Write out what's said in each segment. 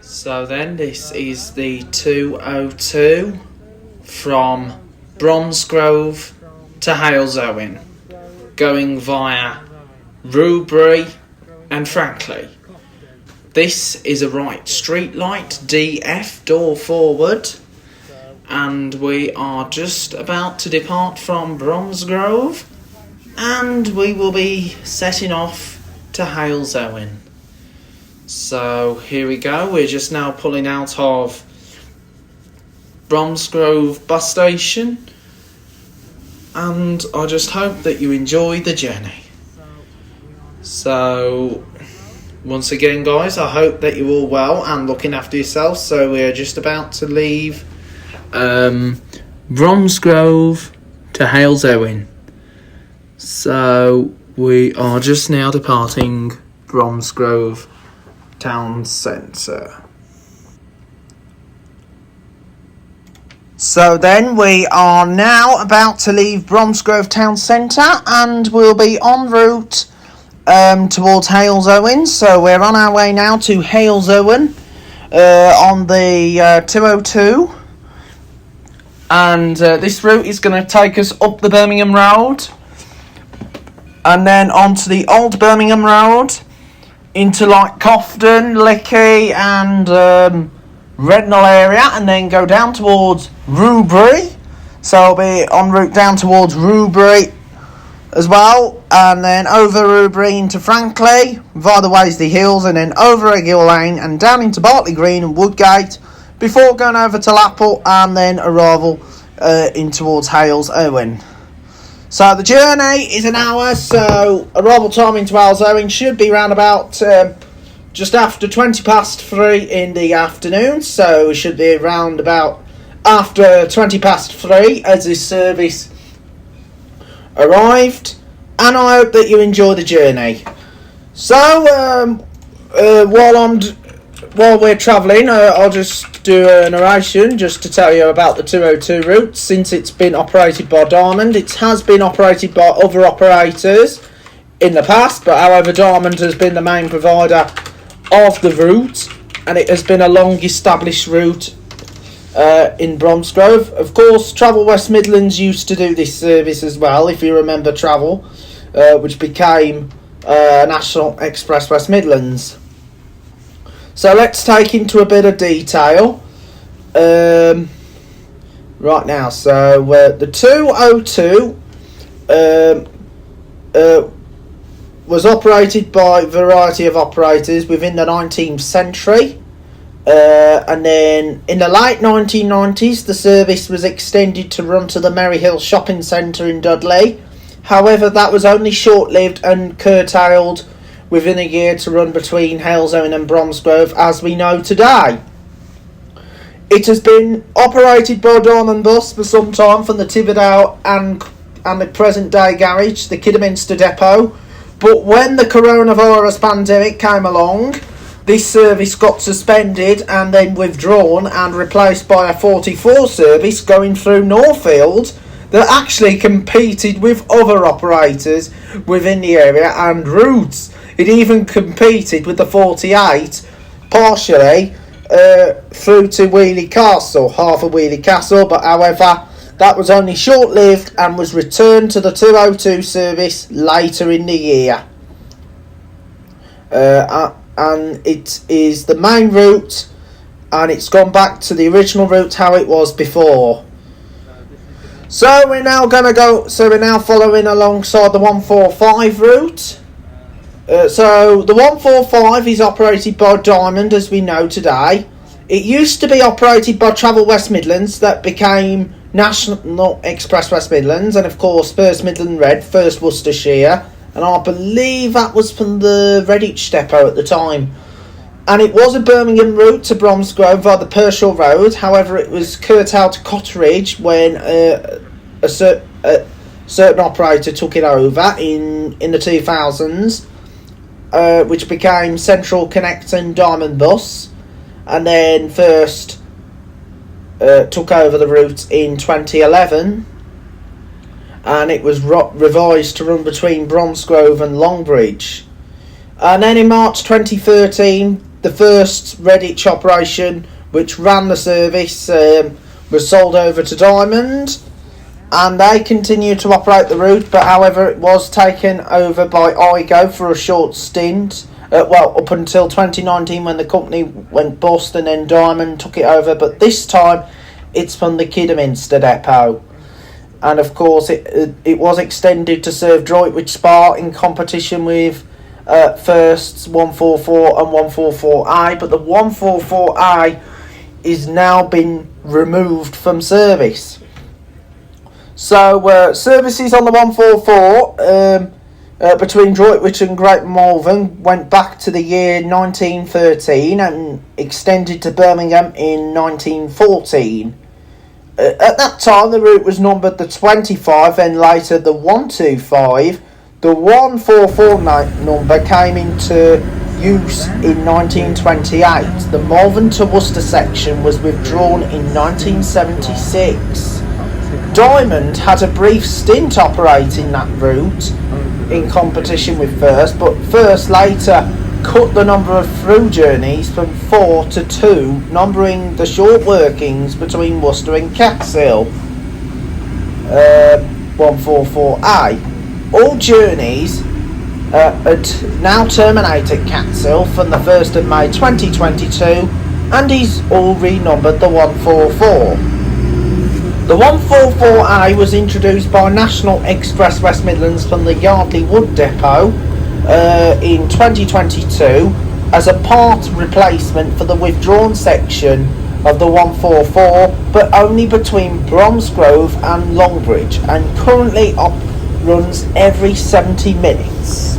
So then this is the 202 from Bromsgrove to Halesowen, going via Rubery and Frankley. This is a Wright Streetlite DF door forward, and we are just about to depart from Bromsgrove, and we will be setting off to Halesowen. So here we go, we're just now pulling out of Bromsgrove bus station, and I just hope that you enjoy the journey. So once again guys, I hope that you're all well and looking after yourselves. So we're just about to leave Bromsgrove to Halesowen. So we are just now departing Bromsgrove town centre. So then we are now about to leave Bromsgrove town centre, and we'll be en route towards Halesowen. So we're on our way now to Halesowen on the 202, and this route is going to take us up the Birmingham Road and then onto the old Birmingham Road into like Cofton, Lickey and Rednall area, and then go down towards Rubery. So I'll be en route down towards Rubery as well, and then over Rubery into Frankley via the Waisley Hills, and then over Eggill Lane and down into Bartley Green and Woodgate before going over to Lappel and then arrival in towards Halesowen. So the journey is an hour, so arrival time into Halesowen should be around about just after 3 in the afternoon. So we should be around about after 3 as this service arrived, and I hope that you enjoy the journey. So while we're travelling, I'll just do a narration just to tell you about the 202 route. Since it's been operated by Diamond, it has been operated by other operators in the past, but however Diamond has been the main provider of the route, and it has been a long established route in Bromsgrove. Of course, Travel West Midlands used to do this service as well, if you remember Travel, which became National Express West Midlands. So let's take into a bit of detail right now. So the 202 was operated by a variety of operators within the 19th century. And then in the late 1990s, the service was extended to run to the Maryhill Shopping Centre in Dudley. However, that was only short-lived and curtailed within a year to run between Halesowen and Bromsgrove as we know today. It has been operated by Diamond Bus for some time from the Tividale and the present day garage, the Kidderminster depot, but when the coronavirus pandemic came along, this service got suspended and then withdrawn and replaced by a 44 service going through Northfield that actually competed with other operators within the area and routes. It even competed with the 48 partially through to Wheely Castle, half of Wheely Castle, but however that was only short-lived and was returned to the 202 service later in the year. And it is the main route, and it's gone back to the original route how it was before. So we're now following alongside the 145 route. So the 145 is operated by Diamond as we know today. It used to be operated by Travel West Midlands that became National Express West Midlands, and of course First Midland Red, First Worcestershire, and I believe that was from the Redditch depot at the time. And it was a Birmingham route to Bromsgrove via the Pershore Road. However, it was curtailed to Cotteridge when a certain operator took it over in the 2000s. Which became Central Connect and Diamond Bus, and then first took over the route in 2011, and it was revised to run between Bromsgrove and Longbridge. And then in March 2013, the first Redditch operation which ran the service was sold over to Diamond, and they continued to operate the route, but however it was taken over by IGO for a short stint, up until 2019 when the company went bust, and then Diamond took it over, but this time it's from the Kidderminster depot. And of course it was extended to serve Droitwich Spa in competition with First's 144 and 144i, but the 144i is now been removed from service. So services on the 144 between Droitwich and Great Malvern went back to the year 1913 and extended to Birmingham in 1914. At that time the route was numbered the 25, then later the 125. The 144 number came into use in 1928. The Malvern to Worcester section was withdrawn in 1976. Diamond had a brief stint operating that route in competition with First, but First later cut the number of through journeys from 4 to 2, numbering the short workings between Worcester and Catshill. 144A. All journeys had now terminated at Catshill from the 1st of May 2022, and is all renumbered the 144. The 144A was introduced by National Express West Midlands from the Yardley Wood Depot in 2022 as a part replacement for the withdrawn section of the 144, but only between Bromsgrove and Longbridge, and currently runs every 70 minutes.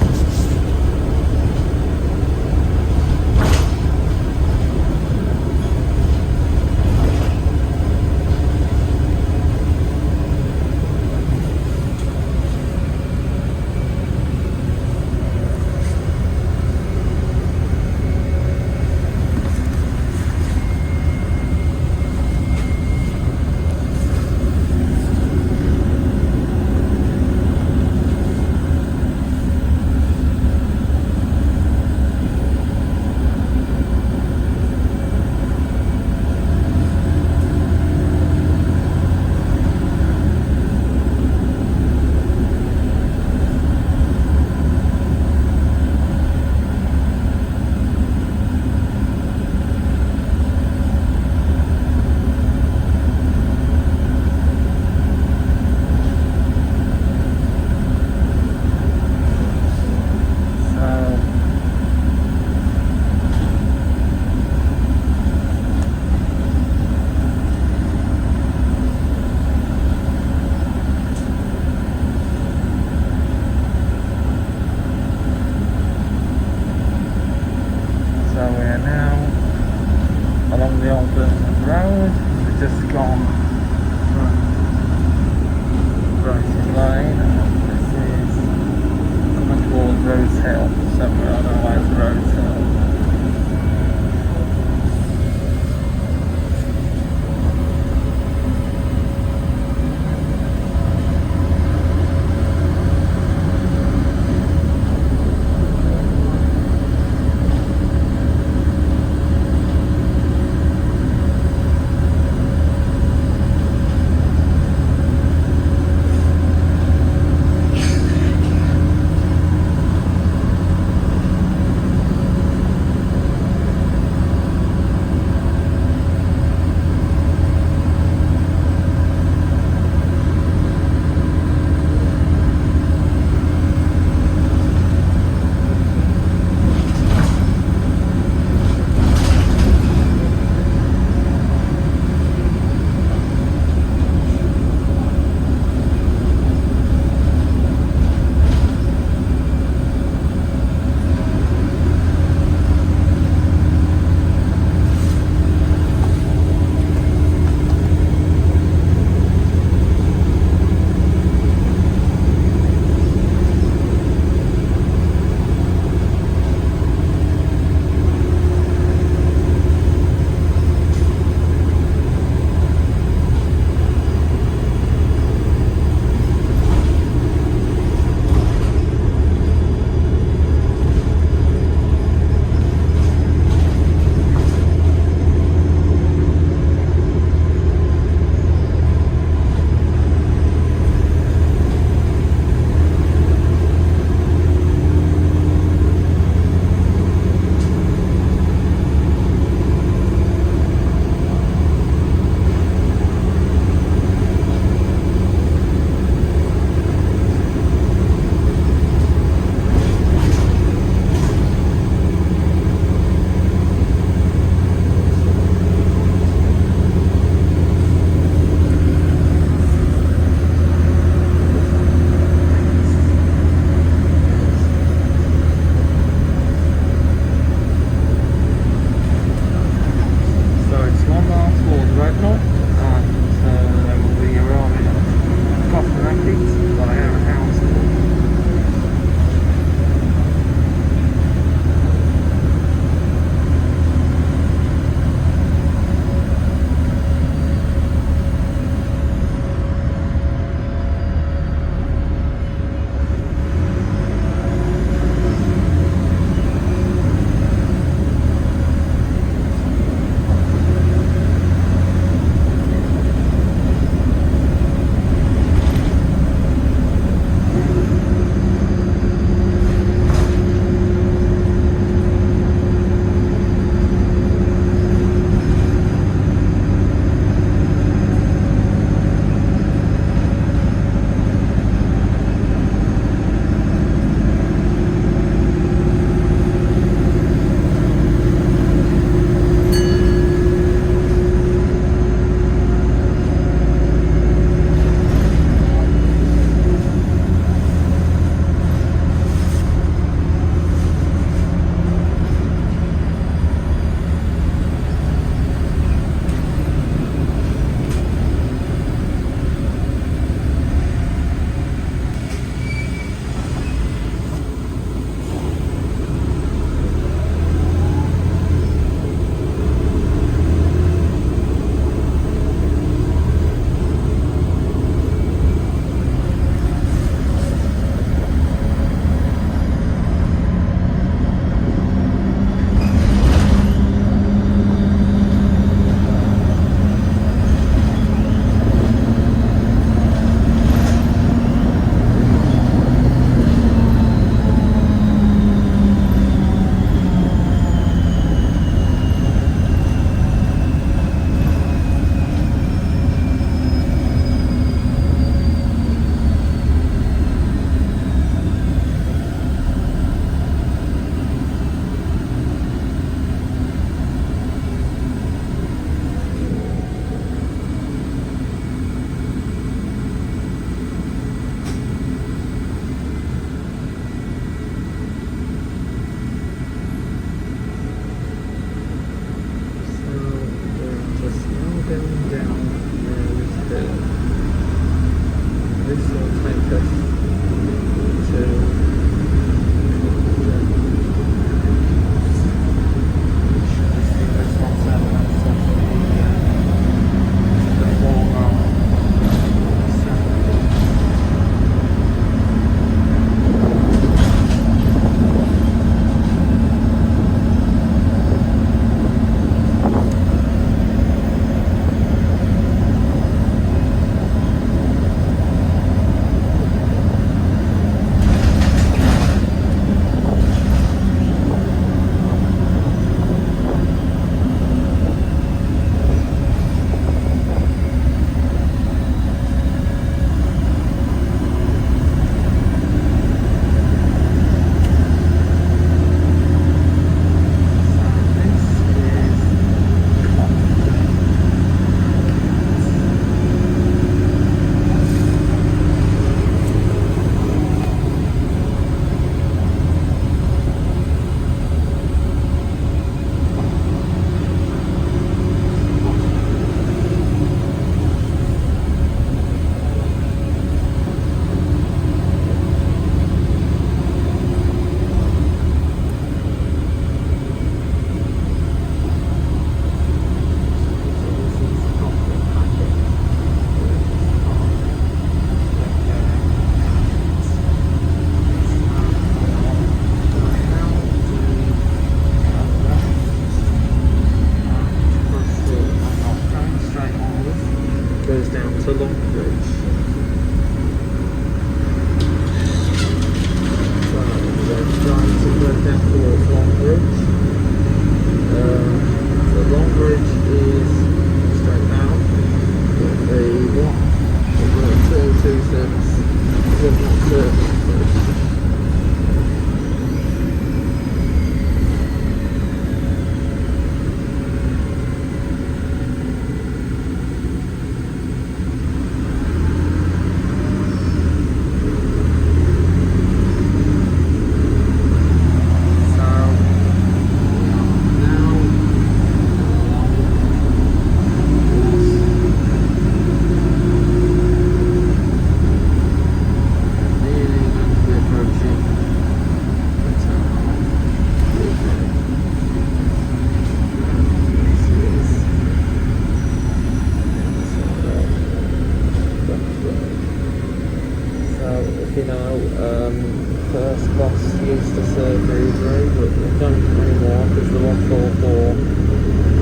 First boss used to serve Rubery, but they don't anymore because the 144,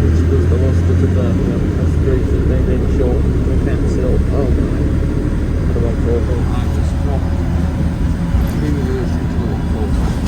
which was the Worcester to Birmingham, has recently been shortened to cancelled. Oh no, the 144. I just dropped 2 years into the 144.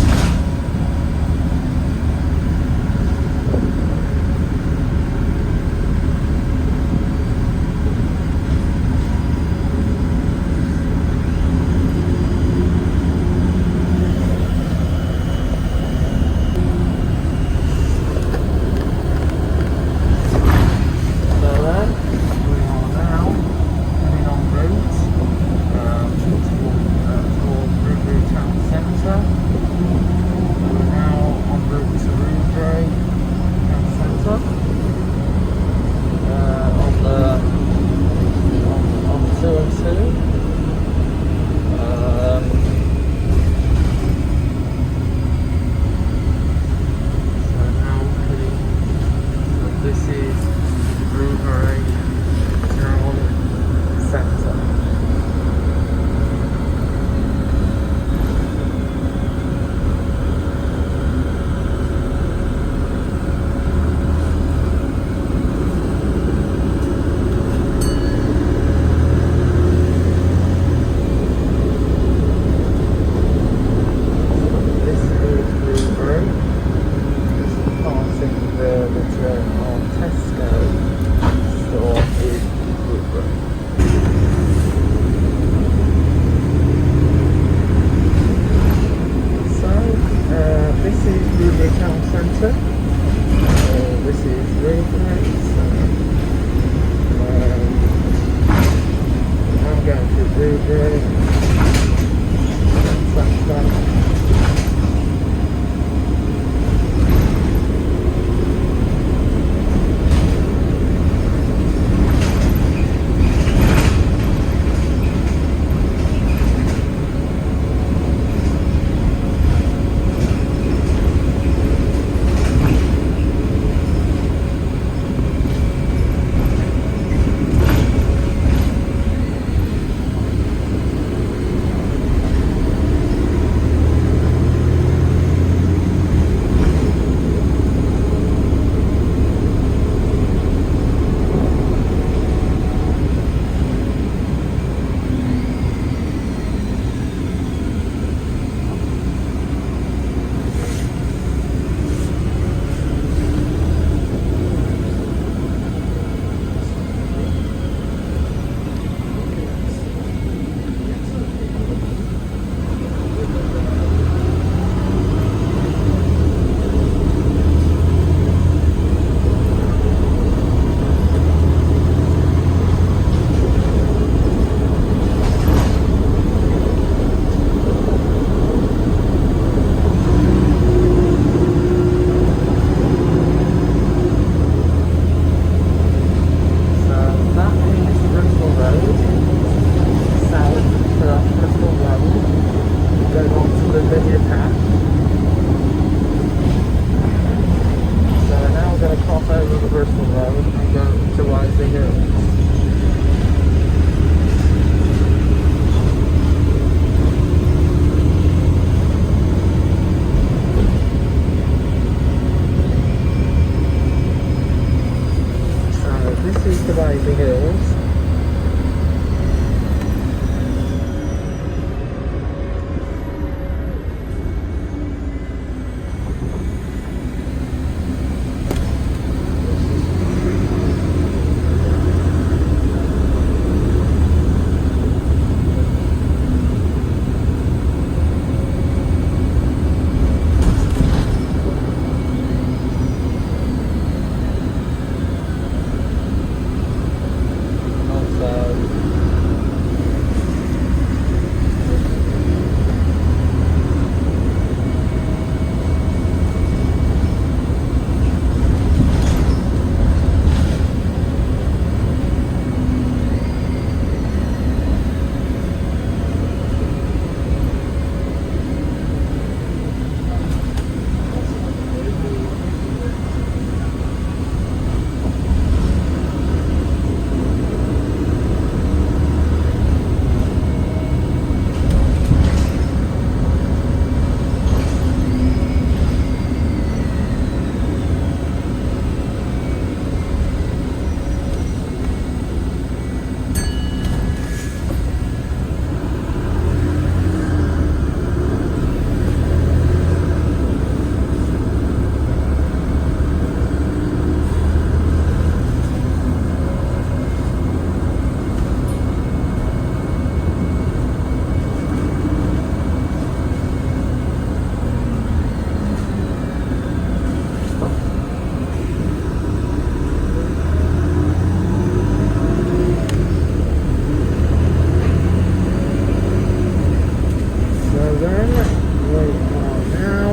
we are now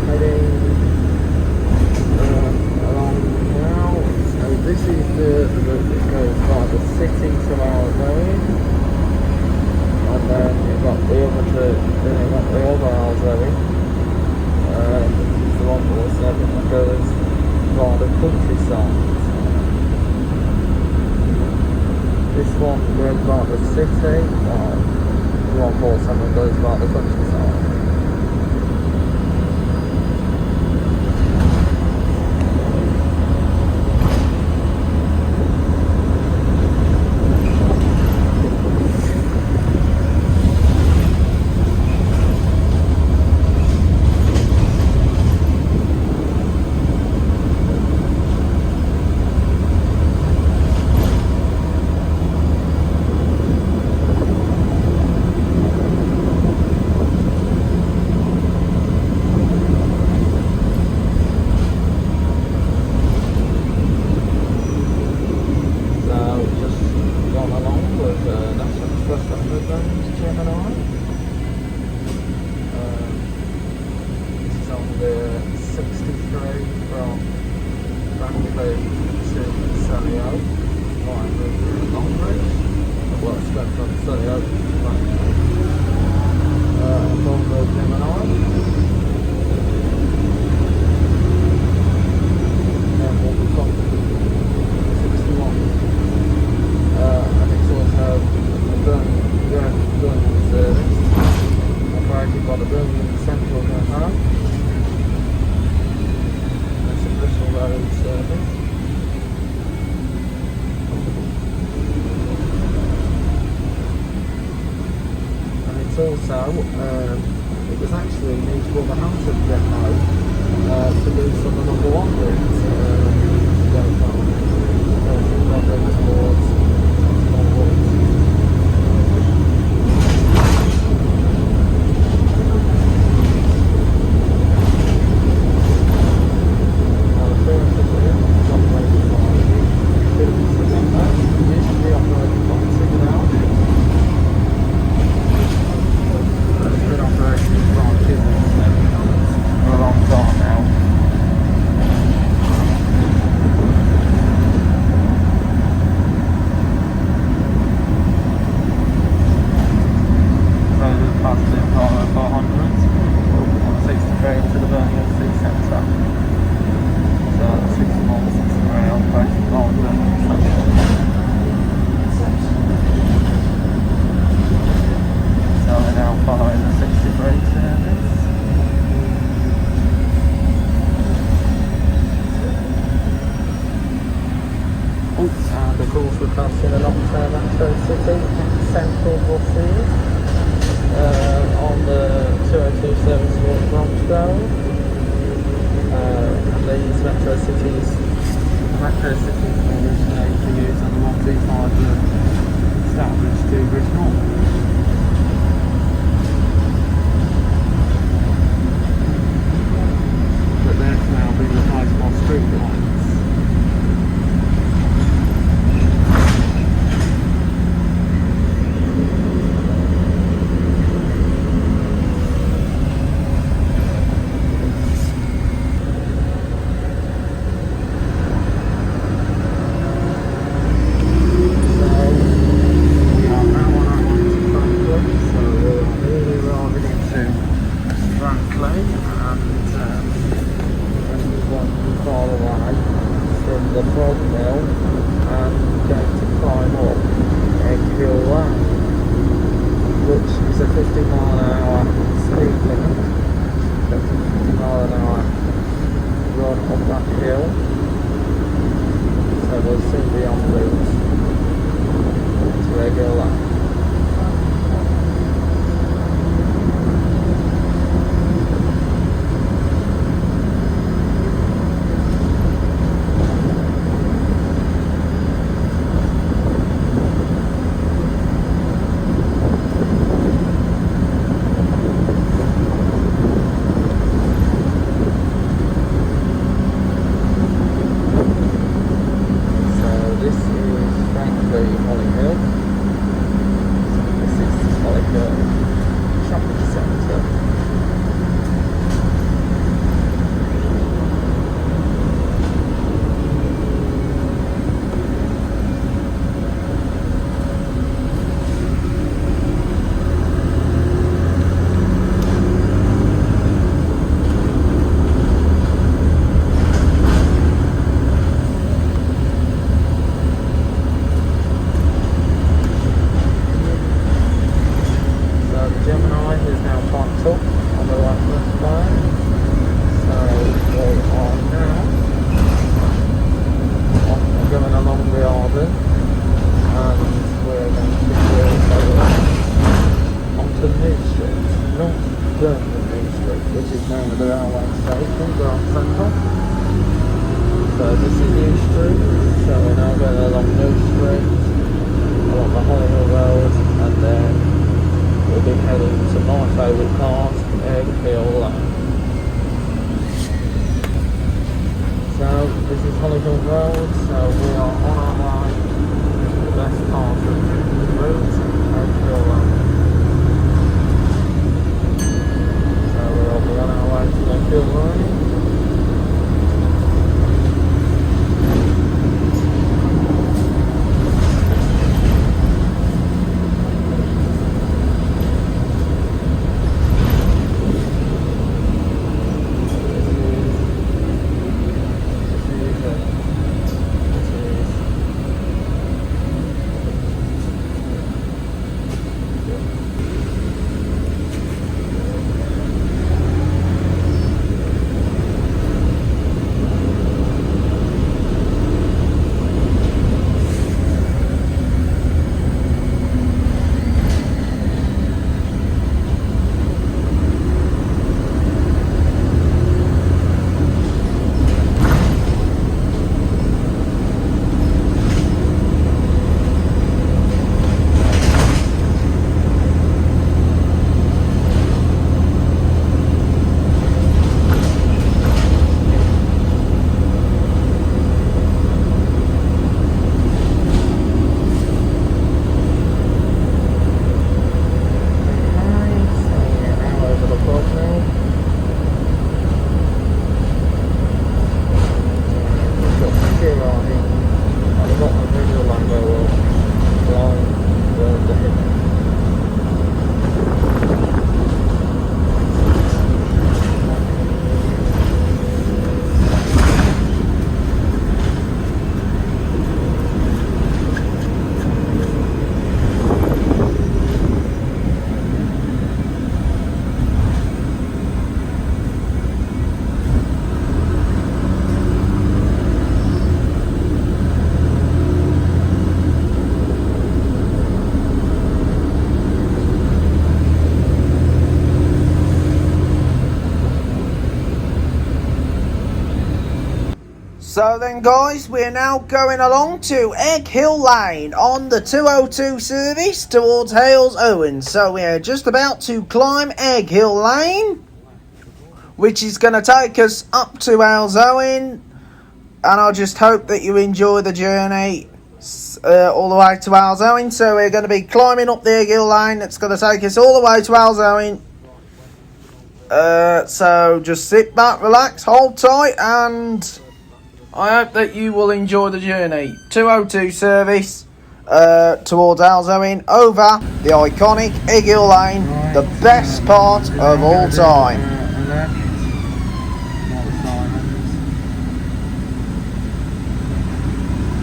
heading along now. So this is the route that goes by the city to Halesowen, and then you've got the other two, then you've got the other Halesowen, the one that goes by the countryside. This one goes by the city, 147 goes by the countryside. Also, it was actually news for the Hampton depot to do some of the number one routes to go from London towards passing an Optare Metrocitys Central buses on the 202 service towards Bromsgrove. And these Metrocitys were originally to use on the 125 Stourbridge to Bridge North. But they've now been replaced by Streetlite. the reference line. So we are now going along the Arden, and we're going to go onto New Street, not Birmingham New Street, which is now the railway station, Grand Central. So this is New Street, so we're now going along New Street, along the Holyhill Road, and then we'll be heading to my favourite part, Egg Hill Lane. So this is Holyhill Road, so we are on our way to the best part of the route, Egg Hill Lane. So we'll be on our way to Egg Hill Lane. So then guys, we're now going along to Egg Hill Lane on the 202 service towards Halesowen. So we're just about to climb Egg Hill Lane, which is going to take us up to Halesowen. And I just hope that you enjoy the journey all the way to Halesowen. So we're going to be climbing up the Egg Hill Lane. It's going to take us all the way to Halesowen. So just sit back, relax, hold tight, and I hope that you will enjoy the journey. 202 service towards Halesowen over the iconic Egg Hill Lane, the best part of all time. So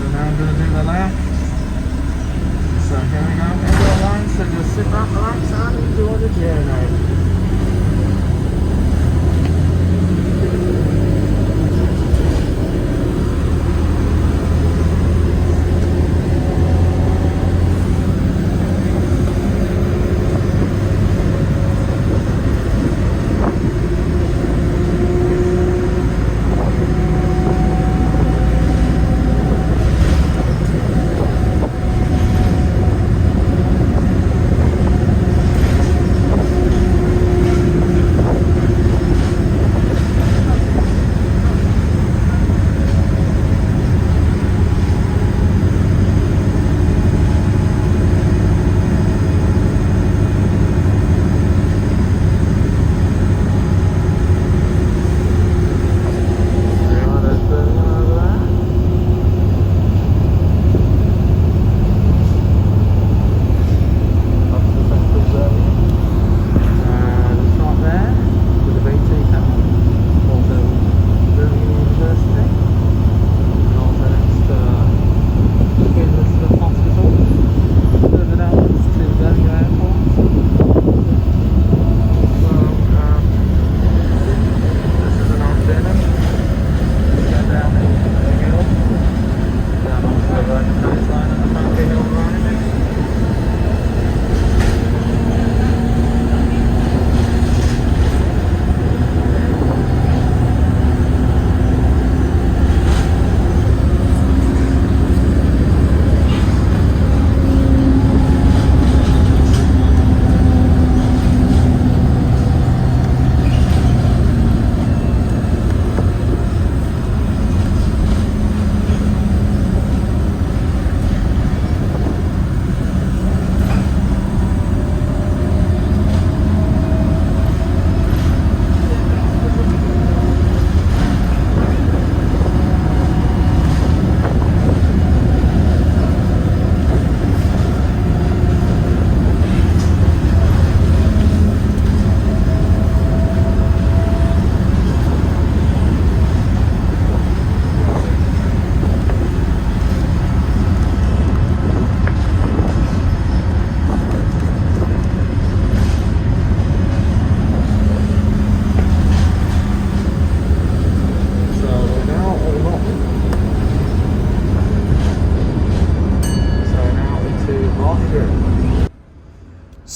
now I'm going to do the left. So here we go, Egg Hill Lane. So just sit back, relax, and enjoy the journey.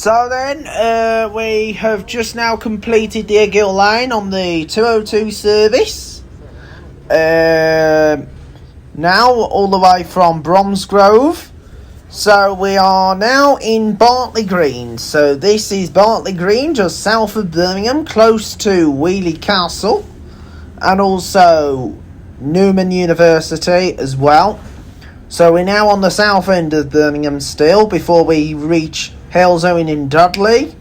So then, we have just now completed the Eggill Lane on the 202 service. Now, all the way from Bromsgrove. So we are now in Bartley Green. So this is Bartley Green, just south of Birmingham, close to Wheely Castle, and also Newman University as well. So we're now on the south end of Birmingham still, before we reach Halesowen in Dudley.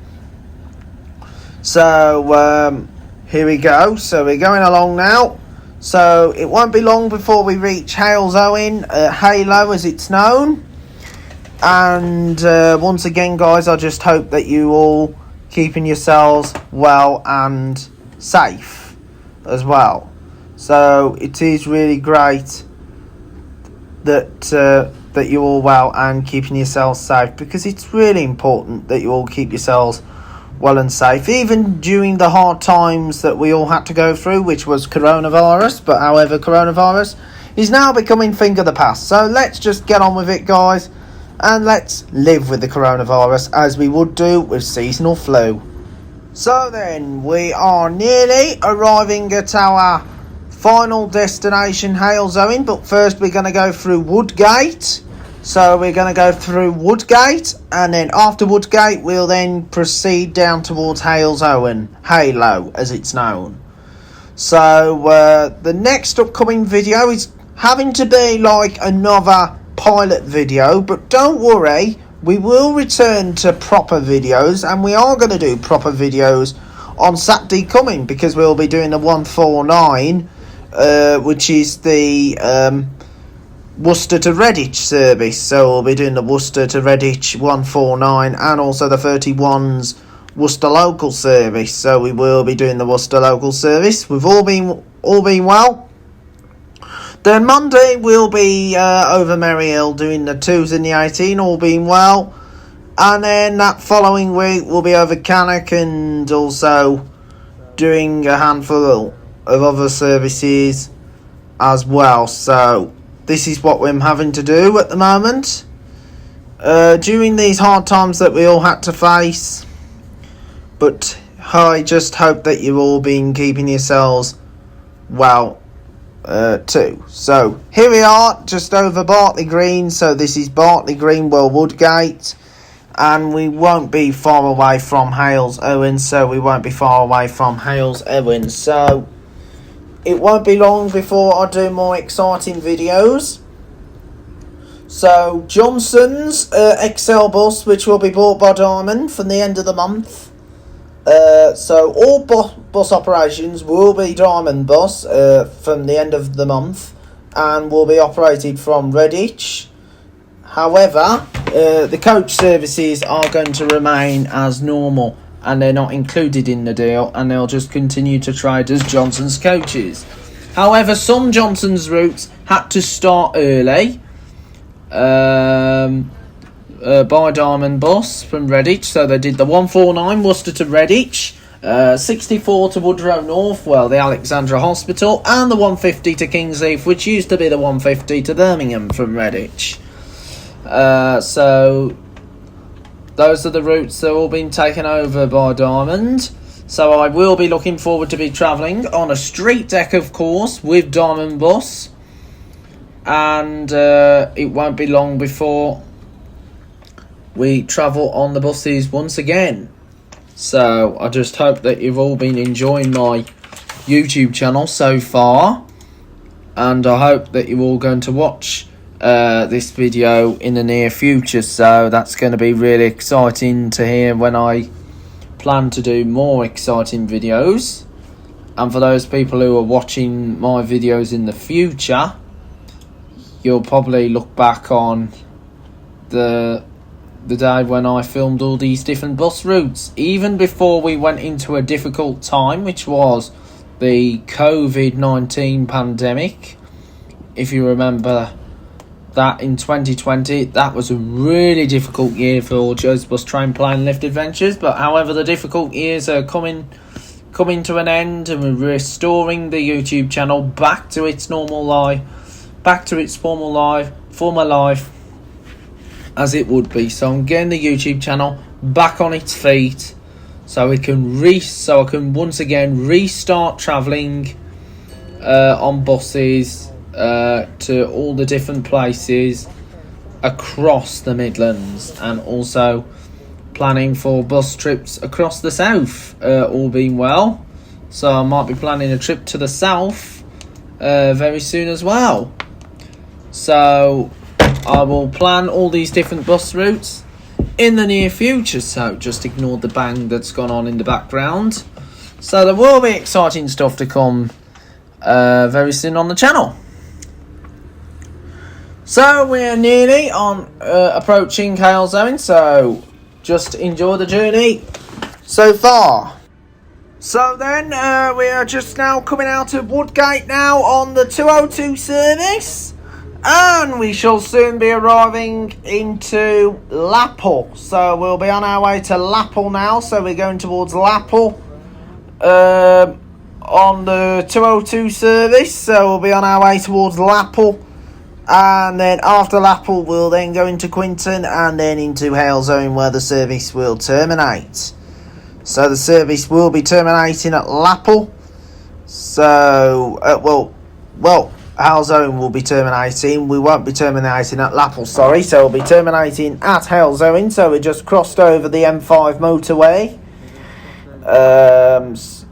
So here we go. So we're going along now. So it won't be long before we reach Halesowen, Halo as it's known. And once again, guys, I just hope that you all keeping yourselves well and safe as well. So it is really great that you're all well and keeping yourselves safe, because it's really important that you all keep yourselves well and safe, even during the hard times that we all had to go through, which was coronavirus. But however, coronavirus is now becoming thing of the past. So let's just get on with it, guys. And let's live with the coronavirus as we would do with seasonal flu. So then, we are nearly arriving at our final destination, Halesowen. But first we're going to go through Woodgate. So we're going to go through Woodgate. And then after Woodgate, we'll then proceed down towards Halesowen. Halo, as it's known. So the next upcoming video is having to be like another pilot video, but don't worry, we will return to proper videos, and we are going to do proper videos on Saturday coming, because we'll be doing the 149, which is the Worcester to Redditch service. So we'll be doing the Worcester to Redditch 149 and also the 31's Worcester local service. So we will be doing the Worcester local service. We've all been well. Then Monday we'll be over Merry Hill doing the 2s in the 18, all being well. And then that following week we'll be over Cannock and also doing a handful of other services as well. So this is what we're having to do at the moment during these hard times that we all had to face. But I just hope that you've all been keeping yourselves well too. So here we are, just over Bartley Green. So this is Bartley Green, well, Woodgate, and we won't be far away from Halesowen. So it won't be long before I do more exciting videos. So Johnson's XL bus, which will be bought by Diamond from the end of the month. So all bus operations will be Diamond bus from the end of the month, and will be operated from Redditch. However, the coach services are going to remain as normal, and they're not included in the deal, and they'll just continue to trade as Johnson's coaches. However, some Johnson's routes had to start early by Diamond Bus from Redditch. So they did the 149 Worcester to Redditch, 64 to Woodrow North, well, the Alexandra Hospital, and the 150 to Kingsheath, which used to be the 150 to Birmingham from Redditch. So those are the routes that have all been taken over by Diamond. So I will be looking forward to be travelling on a street deck, of course, with Diamond Bus. And it won't be long before we travel on the buses once again. So I just hope that you've all been enjoying my YouTube channel so far, and I hope that you're all going to watch this video in the near future. So that's going to be really exciting to hear when I plan to do more exciting videos. And for those people who are watching my videos in the future, you'll probably look back on the day when I filmed all these different bus routes, even before we went into a difficult time, which was the COVID-19 pandemic. If you remember that in 2020, that was a really difficult year for Joe's Bus Train Plane Lift Adventures. But however, the difficult years are coming to an end, and we're restoring the YouTube channel back to its normal life, back to its former life as it would be. So I'm getting the YouTube channel back on its feet, so I can once again restart travelling on buses to all the different places across the Midlands, and also planning for bus trips across the south, all being well. So I might be planning a trip to the south very soon as well. So I will plan all these different bus routes in the near future, so just ignore the bang that's gone on in the background. So there will be exciting stuff to come very soon on the channel. So we're nearly on approaching Halesowen, so just enjoy the journey so far. So then we are just now coming out of Woodgate now on the 202 service, and we shall soon be arriving into Lappel. So we'll be on our way to Lappel now, so we're going towards Lappel on the 202 service, so we'll be on our way towards Lappel, and then after Lappel we'll then go into Quinton and then into Halesowen, where the service will terminate. So the service will be terminating at Lappel. So, Halesowen will be terminating. We won't be terminating at Lappel, sorry. So we'll be terminating at Halesowen. So we just crossed over the M5 motorway,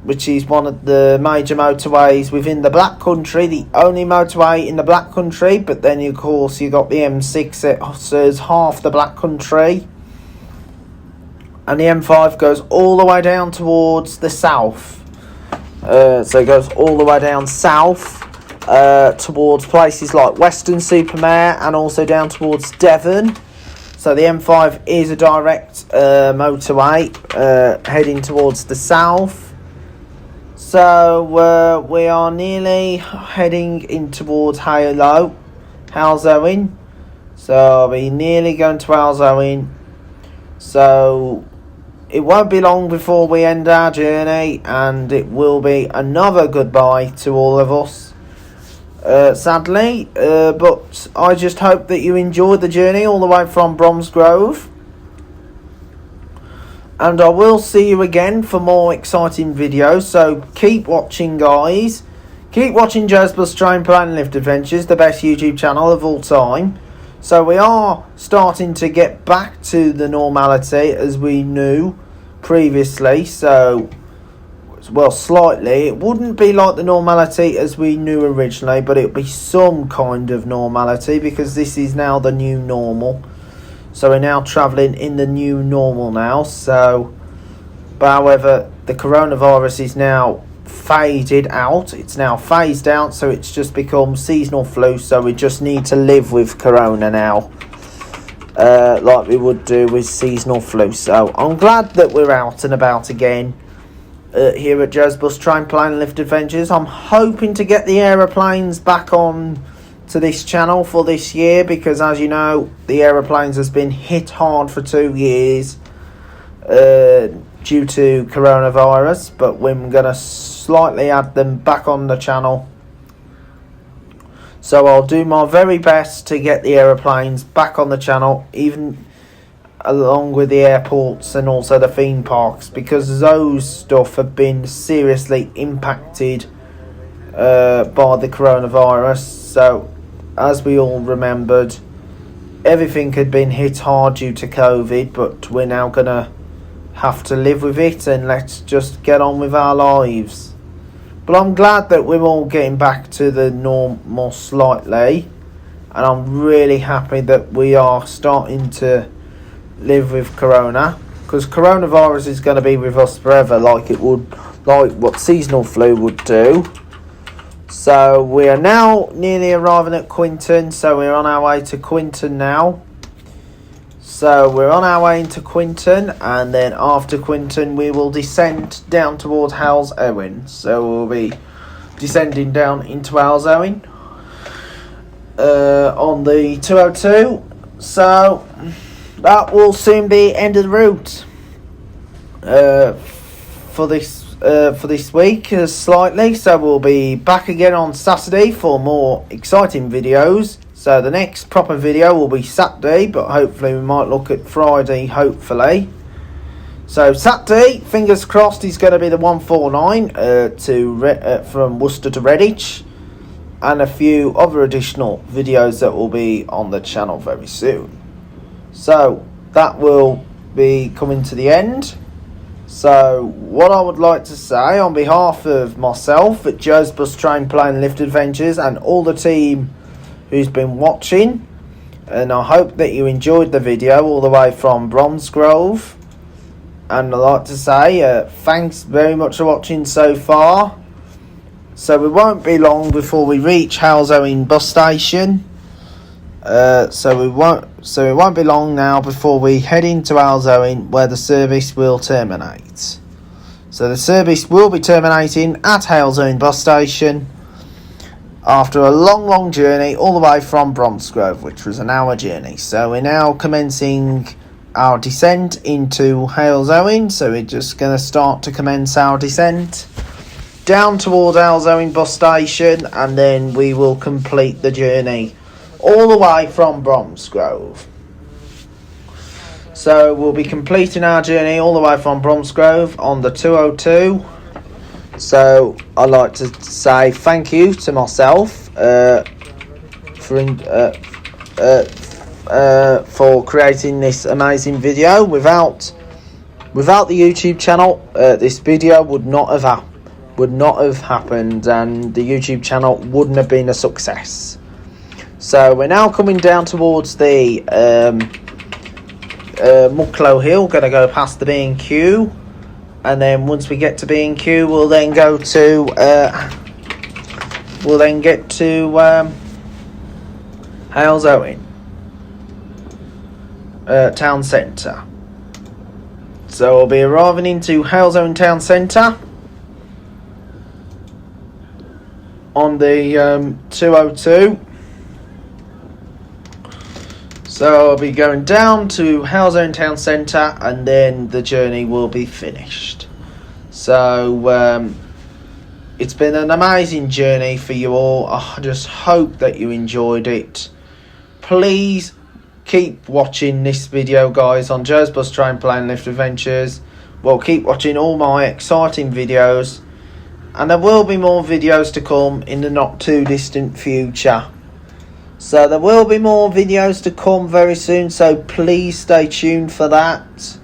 which is one of the major motorways within the Black Country, the only motorway in the Black Country. But then, of course, you got the M6 that serves half the Black Country. And the M5 goes all the way down towards the south. So it goes all the way down south towards places like Weston-super-Mare and also down towards Devon. So the M5 is a direct motorway heading towards the south. So we are nearly heading in towards Halesowen. So we're nearly going to Halesowen. So it won't be long before we end our journey, and it will be another goodbye to all of us, sadly. But I just hope that you enjoyed the journey all the way from Bromsgrove. And I will see you again for more exciting videos. So keep watching, guys. Keep watching Joe's Bus Train Plane and Lift Adventures, the best YouTube channel of all time. So we are starting to get back to the normality as we knew previously. So, well, slightly. It wouldn't be like the normality as we knew originally, but it'll be some kind of normality, because this is now the new normal. So we're now travelling in the new normal now. So, but however, the coronavirus is now faded out. It's now phased out, so it's just become seasonal flu. So we just need to live with corona now, like we would do with seasonal flu. So I'm glad that we're out and about again here at Joe's Bus Train Plane and Lift Adventures. I'm hoping to get the aeroplanes back on to this channel for this year, because as you know, the aeroplanes has been hit hard for 2 years due to coronavirus, but we're going to slightly add them back on the channel. So I'll do my very best to get the aeroplanes back on the channel, even along with the airports and also the theme parks, because those stuff have been seriously impacted by the coronavirus. So as we all remembered, everything had been hit hard due to COVID, but we're now going to have to live with it, and let's just get on with our lives. But I'm glad that we're all getting back to the normal slightly, and I'm really happy that we are starting to live with corona, because coronavirus is going to be with us forever, like what seasonal flu would do. So we are now nearly arriving at Quinton, so we're on our way to Quinton now. So we're on our way into Quinton, and then after Quinton we will descend down towards Halesowen. So we'll be descending down into Halesowen on the 202. So that will soon be end of the route for this week, slightly. So we'll be back again on Saturday for more exciting videos. So the next proper video will be Saturday, but hopefully we might look at Friday, hopefully. So Saturday, fingers crossed, is going to be the 149 from Worcester to Redditch, and a few other additional videos that will be on the channel very soon. So that will be coming to the end. So what I would like to say on behalf of myself at Joe's Bus Train Plane Lift Adventures and all the team who's been watching, and I hope that you enjoyed the video all the way from Bromsgrove, and I'd like to say thanks very much for watching so far. So it won't be long before we reach Halesowen bus station. So it won't be long now before we head into Halesowen, where the service will terminate. So the service will be terminating at Halesowen bus station after a long journey all the way from Bromsgrove, which was an hour journey. So we're now commencing our descent into Halesowen. So we're just going to start to commence our descent down toward Halesowen bus station, and then we will complete the journey all the way from Bromsgrove. So we'll be completing our journey all the way from Bromsgrove on the 202. So I'd like to say thank you to myself for creating this amazing video. Without the YouTube channel, this video would not have happened, and the YouTube channel wouldn't have been a success. So we're now coming down towards the Mucklow Hill, going to go past the B&Q, and then once we get to B&Q, we'll then go to Halesowen town centre. So we'll be arriving into Halesowen town centre on the 202. So I'll be going down to Halesowen town centre, and then the journey will be finished. So it's been an amazing journey for you all. I just hope that you enjoyed it. Please keep watching this video, guys, on Joe's Bus Train Plane Lift Adventures. Well, keep watching all my exciting videos, and there will be more videos to come in the not too distant future. So there will be more videos to come very soon, so please stay tuned for that.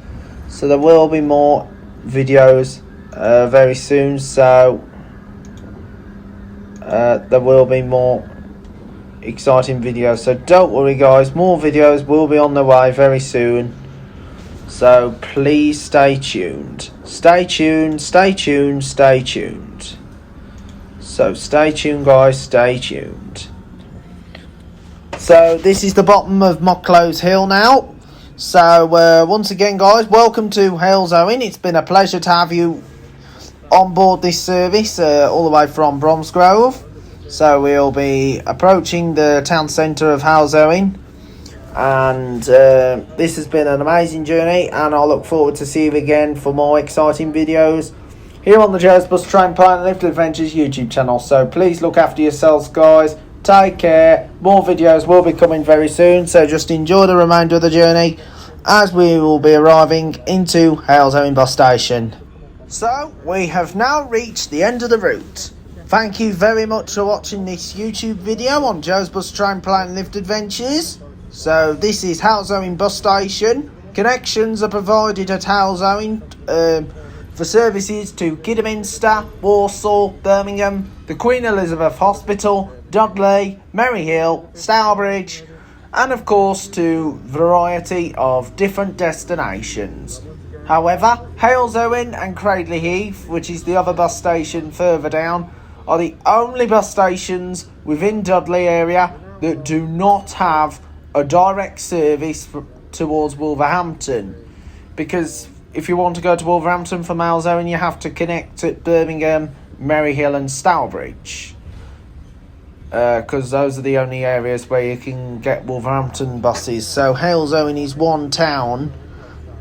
So there will be more videos very soon, so there will be more exciting videos. So don't worry, guys, more videos will be on the way very soon. So please stay tuned. Stay tuned, stay tuned, stay tuned. So stay tuned, guys, stay tuned. So this is the bottom of Mucklow's Hill now. So once again, guys, welcome to Halesowen. It's been a pleasure to have you on board this service all the way from Bromsgrove. So we'll be approaching the town centre of Halesowen, and this has been an amazing journey, and I look forward to see you again for more exciting videos here on the Joe's Bus Train Plane Lift Adventures YouTube channel. So please look after yourselves, guys. Take care. More videos will be coming very soon, so just enjoy the remainder of the journey as we will be arriving into Halesowen bus station. So we have now reached the end of the route. Thank you very much for watching this YouTube video on Joe's Bus Train Plane Lift Adventures. So this is Halesowen bus station. Connections are provided at Halesowen for services to Kidderminster, Warsaw, Birmingham, the Queen Elizabeth Hospital, Dudley, Maryhill, Stourbridge, and of course to variety of different destinations. However, Halesowen and Cradley Heath, which is the other bus station further down, are the only bus stations within Dudley area that do not have a direct service towards Wolverhampton. Because if you want to go to Wolverhampton from Halesowen, you have to connect at Birmingham, Maryhill and Stourbridge. Because those are the only areas where you can get Wolverhampton buses. So Halesowen is one town,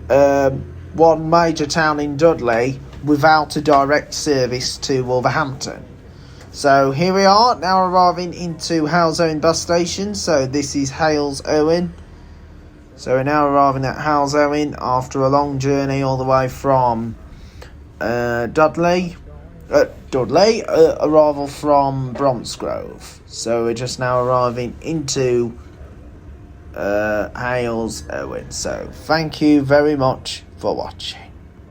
one major town in Dudley without a direct service to Wolverhampton. So here we are now arriving into Halesowen bus station. So this is Halesowen. So we're now arriving at Halesowen after a long journey all the way from Dudley, arrival from Bromsgrove. So we're just now arriving into Halesowen. So thank you very much for watching.